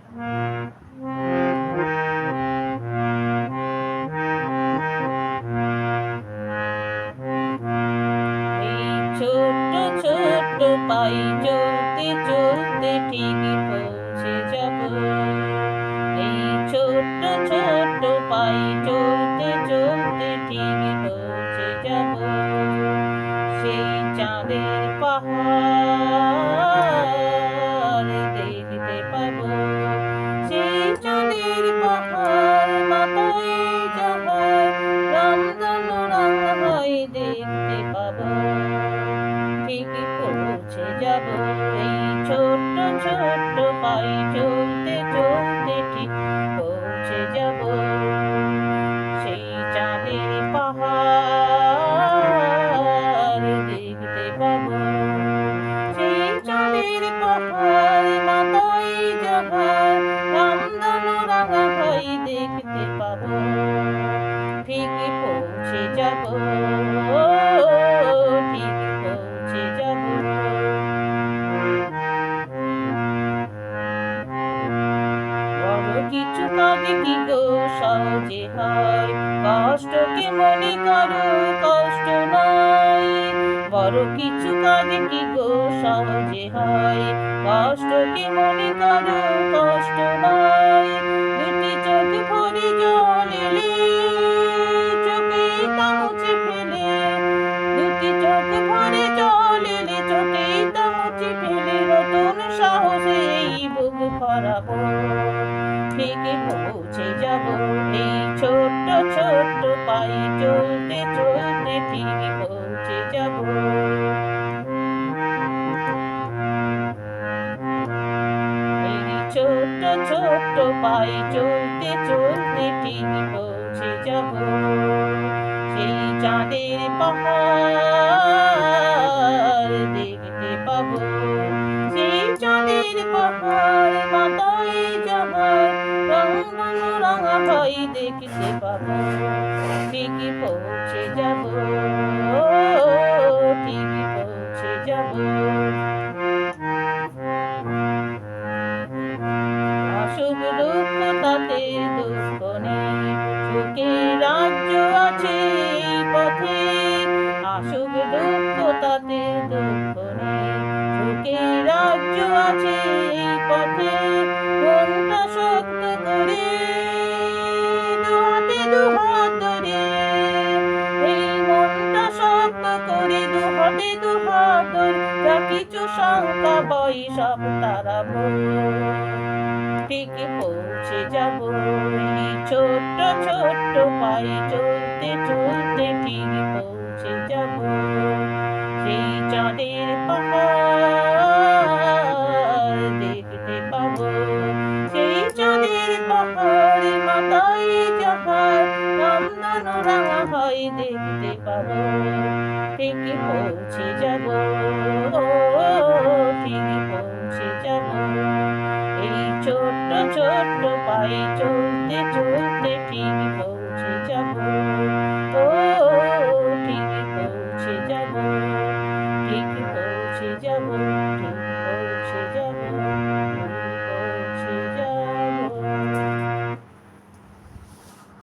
এই ছোট্ট ছোট্ট পাই চলতে চলতে ঠিকই পৌঁছে যাব। এই ছোট্ট ছোট্ট পাই চলতে চলতে ঠিকই পৌঁছে যাব। সেই চাঁদের পাহাড় দেখতে পাবো। সেই চাঁদের পাহাড় মাথায় যাহার রামধনু রাঙা হয় দেখতে পাবো। ঠিকই পৌঁছে যাব। এই ছোট্ট ছোট্ট পায়ে চলতে চলতে ঠিক পৌঁছে যাব। সেই চাঁদের পাহাড় দেখতে পাবো। সেই চাঁদের পাহাড় মাথায় যাহার রামধনু রাঙা হয় দেখতে পাবো। ঠিকই পৌঁছে যাব। ঠিকই পৌঁছে যাব। বড় কিছু কাজ কি গো সহজে হয়, কষ্ট কি মনে করো কষ্ট নয়। বড় কিছু কাজ কি গো সহজে হয়, কষ্ট কি মনে করো কষ্ট নয়। দুটি চোখ ভরে জল এলে চোখে তা মুছে ফেলে। দুটি চোখ ভরে জল এলে চোখে তা মুছে ফেলে নতুন সাহসে এই বুক ভরাবো। ঠিকই পৌঁছে যাব। এই ছোট্ট ছোট্ট পায়ে চলতে চলতে ঠিকই পৌঁছে যাব। এই ছোট্ট ছোট্ট পায়ে চলতে চলতে ঠিকই পৌঁছে যাব। সেই চাঁদের পাহাড় দেখতে পাবো। সেই চাঁদের পাহাড় মাথায় যাহার রামধনু রাঙা হয় দেখতে পাবো। ঠিকই পৌঁছে যাব। ঠিকই পৌঁছে যাব। আসুক দুঃখ তাতে দুঃখ নেই, সুখের রাজ্য আছে এই পথে। আসুক দুঃখ তাতে দুঃখ নেই, সুখের রাজ্য আছে এই পথে। মনটা শক্ত করে দুহাতে দুহাত ধরে, এই মনটা শক্ত করে দুহাতে দুহাত ধরে যা কিছু শঙ্কা ভয় সব তাড়াবো। ঠিকই পৌঁছে যাব। এই ছোট্ট ছোট্ট পায়ে চলতে চলতে ঠিকই পৌঁছে যাব। সেই চাঁদের পাহাড় দেখতে পাবো। সেই চাঁদের পাহাড় মাথায় যাহার রামধনু রাঙা হয় দেখতে পাবো। ঠিকই পৌঁছে যাব। ঠিকই পৌঁছে যাব। এই ছোট্ট ছোট্ট পায়ে চলতে চলতে